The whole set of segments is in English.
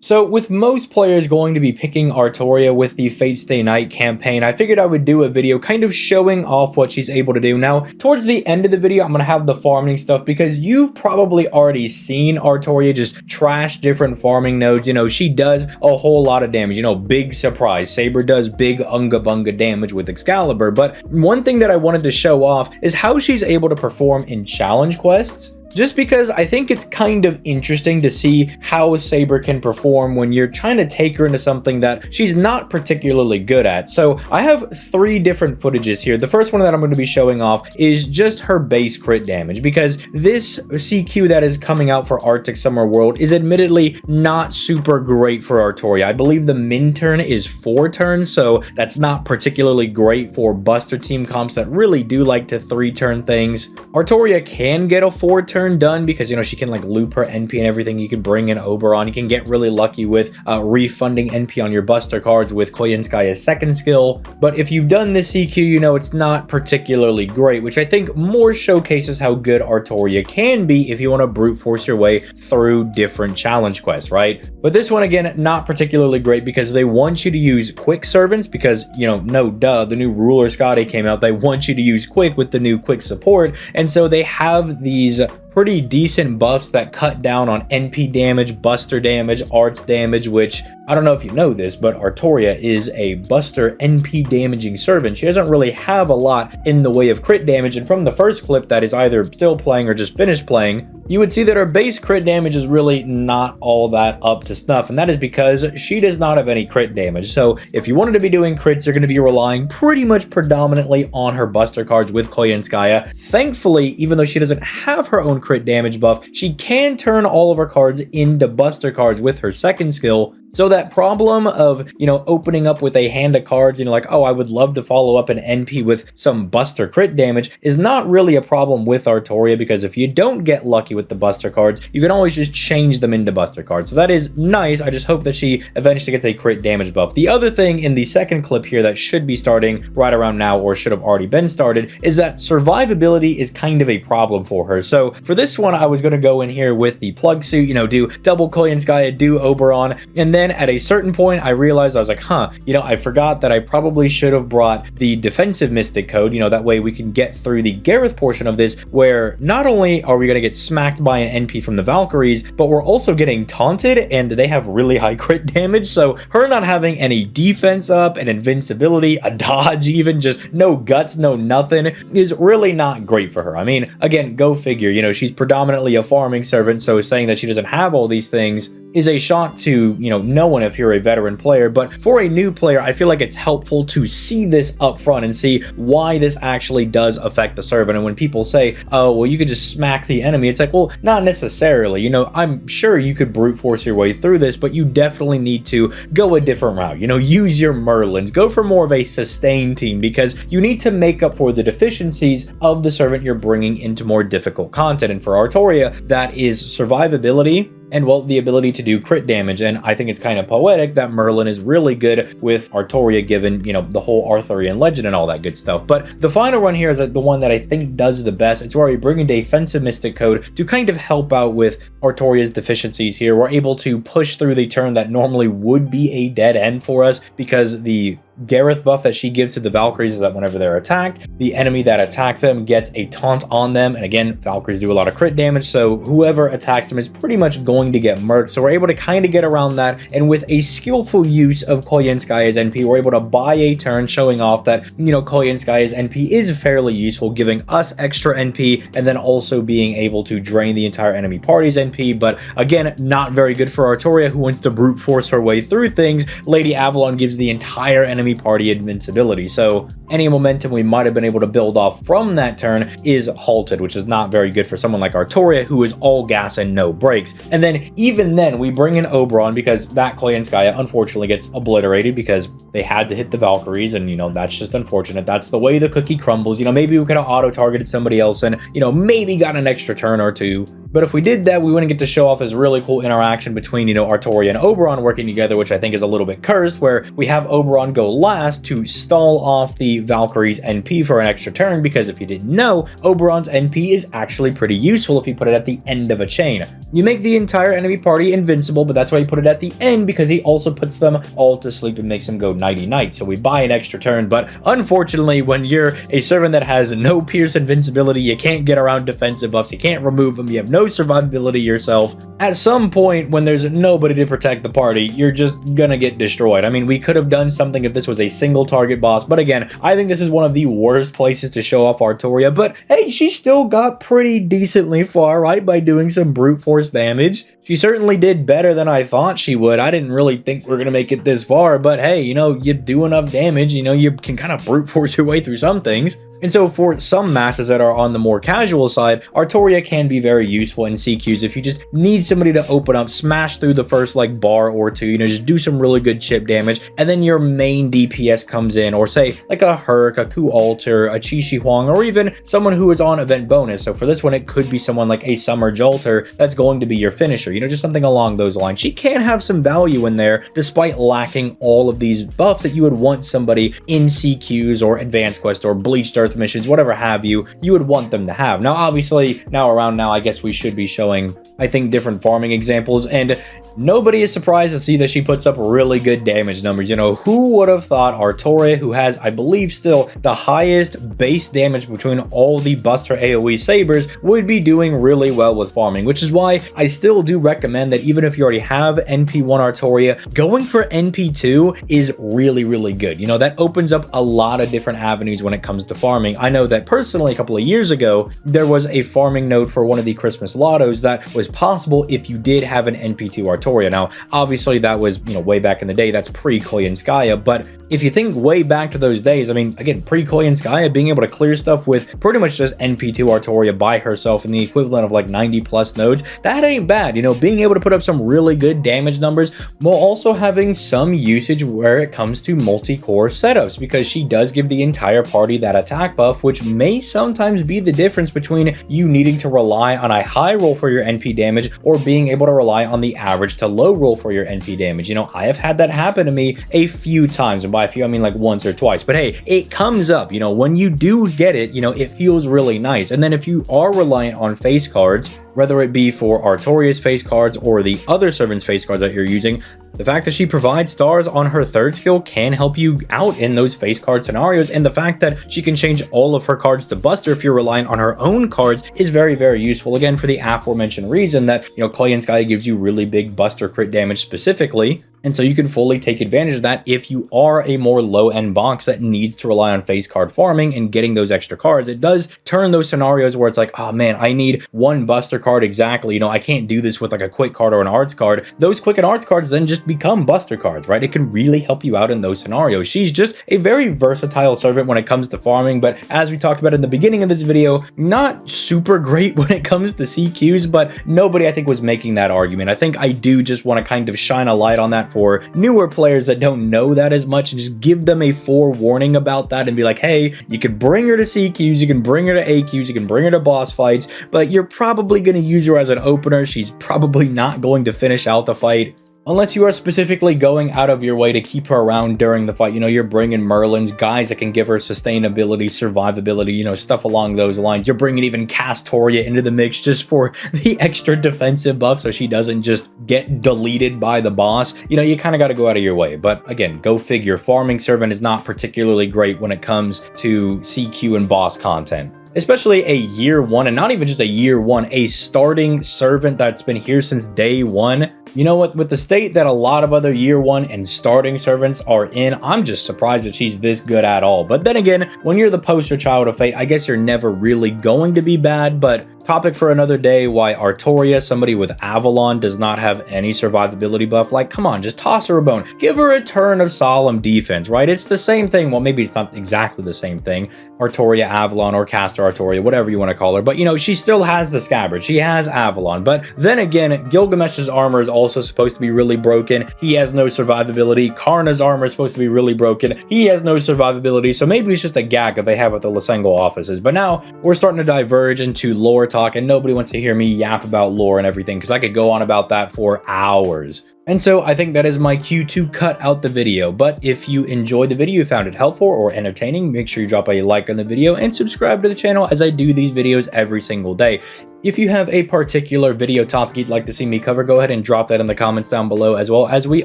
So with most players going to be picking Artoria with the Fate Stay Night campaign, I figured I would do a video kind of showing off what she's able to do. Now, towards the end of the video, I'm going to have the farming stuff because you've probably already seen Artoria just trash different farming nodes. You know, she does a whole lot of damage. You know, big surprise. Saber does big unga bunga damage with Excalibur. But one thing that I wanted to show off is how she's able to perform in challenge quests. Just because I think it's kind of interesting to see how Saber can perform when you're trying to take her into something that she's not particularly good at. So I have 3 different footages here. The first one that I'm going to be showing off is just her base crit damage, because this CQ that is coming out for Arctic Summer World is admittedly not super great for Artoria. I believe the min turn is 4 turns, so that's not particularly great for Buster team comps that really do like to 3-turn things. Artoria can get a 4-turn done because, you know, she can like loop her NP and everything. You can bring in Oberon. You can get really lucky with refunding NP on your Buster cards with Koyenskaya's second skill. But if you've done this CQ, you know it's not particularly great, which I think more showcases how good Artoria can be if you want to brute force your way through different challenge quests, right? But this one, again, not particularly great because they want you to use quick servants because, you know, no duh, the new Ruler Scotty came out. They want you to use quick with the new quick support. And so they have these pretty decent buffs that cut down on NP damage, Buster damage, Arts damage, which I don't know if you know this, but Artoria is a Buster NP damaging servant. She doesn't really have a lot in the way of crit damage, and from the first clip that is either still playing or just finished playing, you would see that her base crit damage is really not all that up to snuff, and that is because she does not have any crit damage. So if you wanted to be doing crits, you're going to be relying pretty much predominantly on her Buster cards with Koyenskaya. Thankfully, even though she doesn't have her own crit damage buff, she can turn all of her cards into Buster cards with her second skill. So that problem of, you know, opening up with a hand of cards, you know, like, oh, I would love to follow up an NP with some Buster crit damage is not really a problem with Artoria, because if you don't get lucky with the Buster cards, you can always just change them into Buster cards. So that is nice. I just hope that she eventually gets a crit damage buff. The other thing in the second clip here that should be starting right around now, or should have already been started, is that survivability is kind of a problem for her. So for this one, I was going to go in here with the plug suit, you know, do double Koyenskaya, do Oberon, and then at a certain point, I realized, I was like, you know, I forgot that I probably should have brought the defensive Mystic Code, you know, that way we can get through the Gareth portion of this, where not only are we going to get smacked by an NP from the Valkyries, but we're also getting taunted, and they have really high crit damage, so her not having any defense up, an invincibility, a dodge even, just no guts, no nothing, is really not great for her. I mean, again, go figure, you know, she's predominantly a farming servant, so saying that she doesn't have all these things is a shock to, you know, no one if you're a veteran player. But for a new player, I feel like it's helpful to see this up front and see why this actually does affect the servant. And when people say, oh, well, you could just smack the enemy, it's like, well, not necessarily. You know, I'm sure you could brute force your way through this, but you definitely need to go a different route. You know, use your Merlins, go for more of a sustain team, because you need to make up for the deficiencies of the servant you're bringing into more difficult content. And for Artoria, that is survivability and, well, the ability to do crit damage. And I think it's kind of poetic that Merlin is really good with Artoria, given, you know, the whole Arthurian legend and all that good stuff. But the final one here is the one that I think does the best. It's where we bring a defensive Mystic Code to kind of help out with Artoria's deficiencies here. We're able to push through the turn that normally would be a dead end for us, because the Gareth buff that she gives to the Valkyries is that whenever they're attacked, the enemy that attacked them gets a taunt on them. And again, Valkyries do a lot of crit damage, so whoever attacks them is pretty much going to get murked. So we're able to kind of get around that, and with a skillful use of Koyenskaya's NP, we're able to buy a turn, showing off that, you know, Koyenskaya's NP is fairly useful, giving us extra NP, and then also being able to drain the entire enemy party's NP. But again, not very good for Artoria, who wants to brute force her way through things. Lady Avalon gives the entire enemy party invincibility, so any momentum we might have been able to build off from that turn is halted, which is not very good for someone like Artoria, who is all gas and no brakes. And then even then, we bring in Oberon, because that Koyenskaya unfortunately gets obliterated because they had to hit the Valkyries, and, you know, that's just unfortunate. That's the way the cookie crumbles. You know, maybe we could have auto-targeted somebody else and, you know, maybe got an extra turn or two. But if we did that, we wouldn't get to show off this really cool interaction between, you know, Artoria and Oberon working together, which I think is a little bit cursed, where we have Oberon go last to stall off the Valkyrie's NP for an extra turn, because if you didn't know, Oberon's NP is actually pretty useful if you put it at the end of a chain. You make the entire enemy party invincible, but that's why you put it at the end, because he also puts them all to sleep and makes them go nighty-night. So we buy an extra turn, but unfortunately, when you're a servant that has no Pierce invincibility, you can't get around defensive buffs, you can't remove them, you have no survivability yourself. At some point, when there's nobody to protect the party, you're just gonna get destroyed. I mean, we could have done something if this was a single target boss, but again, I think this is one of the worst places to show off Artoria, but hey, she still got pretty decently far, right, by doing some brute force damage. She certainly did better than I thought she would. I didn't really think we were gonna make it this far, but hey, you know, you do enough damage, you know, you can kind of brute force your way through some things. And so for some masters that are on the more casual side, Artoria can be very useful in CQs if you just need somebody to open up, smash through the first like bar or two, you know, just do some really good chip damage, and then your main DPS comes in, or say like a Herc, a Ku Alter, a Chi Shi Huang, or even someone who is on event bonus. So for this one, it could be someone like a Summer Jolter that's going to be your finisher, you know, just something along those lines. She can have some value in there despite lacking all of these buffs that you would want somebody in CQs or Advanced Quest or Bleached Earth missions, whatever have you would want them to have. Now, obviously, around now, I guess we should be showing, I think, different farming examples, and nobody is surprised to see that she puts up really good damage numbers. You know, who would have thought Artoria, who has, I believe, still the highest base damage between all the Buster AoE sabers, would be doing really well with farming, which is why I still do recommend that even if you already have NP1 Artoria, going for NP2 is really, really good. You know, that opens up a lot of different avenues when it comes to farming. I know that personally, a couple of years ago, there was a farming node for one of the Christmas lottos that was possible if you did have an NP2 Artoria. Now, obviously, that was, you know, way back in the day. That's pre-Koyanskaya, but if you think way back to those days, I mean, again, pre-Koyanskaya, being able to clear stuff with pretty much just NP2 Artoria by herself in the equivalent of like 90 plus nodes, that ain't bad. You know, being able to put up some really good damage numbers while also having some usage where it comes to multi-core setups, because she does give the entire party that attack buff, which may sometimes be the difference between you needing to rely on a high roll for your NP damage or being able to rely on the average to low roll for your NP damage. You know, I have had that happen to me a few times, and by a few I mean like once or twice, but hey, it comes up. You know, when you do get it, you know, it feels really nice. And then if you are reliant on face cards, whether it be for Artoria's face cards or the other servant's face cards that you're using, the fact that she provides stars on her third skill can help you out in those face card scenarios, and the fact that she can change all of her cards to Buster if you're reliant on her own cards is very, very useful. Again, for the aforementioned reason that, you know, Koyanskaya gives you really big Buster crit damage specifically, and so you can fully take advantage of that if you are a more low-end box that needs to rely on face card farming and getting those extra cards. It does turn those scenarios where it's like, oh man, I need one Buster card exactly. You know, I can't do this with like a quick card or an arts card. Those quick and arts cards then just become Buster cards, right? It can really help you out in those scenarios. She's just a very versatile servant when it comes to farming, but as we talked about in the beginning of this video, not super great when it comes to CQs, but nobody I think was making that argument. I think I do just want to kind of shine a light on that for newer players that don't know that as much, and just give them a forewarning about that and be like, hey, you can bring her to CQs, you can bring her to AQs, you can bring her to boss fights, but you're probably going to use her as an opener. She's probably not going to finish out the fight. Unless you are specifically going out of your way to keep her around during the fight. You know, you're bringing Merlins, guys that can give her sustainability, survivability, you know, stuff along those lines. You're bringing even Castoria into the mix just for the extra defensive buff so she doesn't just get deleted by the boss. You know, you kind of got to go out of your way. But again, go figure. Farming Servant is not particularly great when it comes to CQ and boss content. Especially a year one, and not even just a year one, a starting servant that's been here since day one. You know what, with the state that a lot of other year one and starting servants are in, I'm just surprised that she's this good at all. But then again, when you're the poster child of fate, I guess you're never really going to be bad. But topic for another day, why Artoria, somebody with Avalon, does not have any survivability buff. Like, come on, just toss her a bone. Give her a turn of solemn defense, right? It's the same thing. Well, maybe it's not exactly the same thing. Artoria Avalon or Caster Artoria, whatever you want to call her. But, you know, she still has the scabbard. She has Avalon. But then again, Gilgamesh's armor is also supposed to be really broken. He has no survivability. Karna's armor is supposed to be really broken. He has no survivability. So maybe it's just a gag that they have at the Lysengo offices. But now we're starting to diverge into lore talk, and nobody wants to hear me yap about lore and everything, because I could go on about that for hours. And so I think that is my cue to cut out the video. But if you enjoyed the video, found it helpful or entertaining, make sure you drop a like on the video and subscribe to the channel, as I do these videos every single day. If you have a particular video topic you'd like to see me cover, go ahead and drop that in the comments down below, as well, as we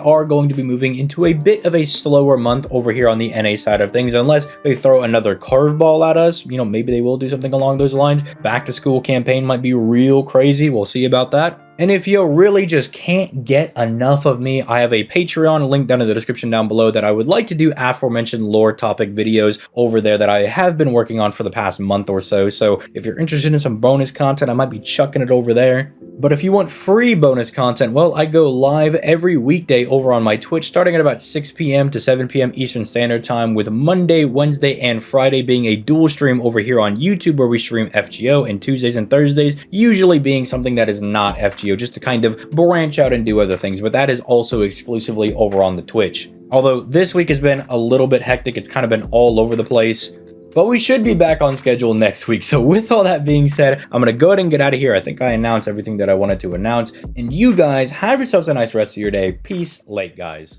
are going to be moving into a bit of a slower month over here on the NA side of things, unless they throw another curveball at us. You know, maybe they will do something along those lines. Back to school campaign might be real crazy. We'll see about that. And if you really just can't get enough of me, I have a Patreon link down in the description down below that I would like to do aforementioned lore topic videos over there that I have been working on for the past month or so. So if you're interested in some bonus content, I might be chucking it over there. But if you want free bonus content, well, I go live every weekday over on my Twitch, starting at about 6 p.m. to 7 p.m. Eastern Standard Time, with Monday, Wednesday, and Friday being a dual stream over here on YouTube, where we stream FGO, and Tuesdays and Thursdays usually being something that is not FGO, just to kind of branch out and do other things. But that is also exclusively over on the Twitch. Although this week has been a little bit hectic, it's kind of been all over the place. But we should be back on schedule next week. So with all that being said, I'm going to go ahead and get out of here. I think I announced everything that I wanted to announce. And you guys have yourselves a nice rest of your day. Peace, late guys.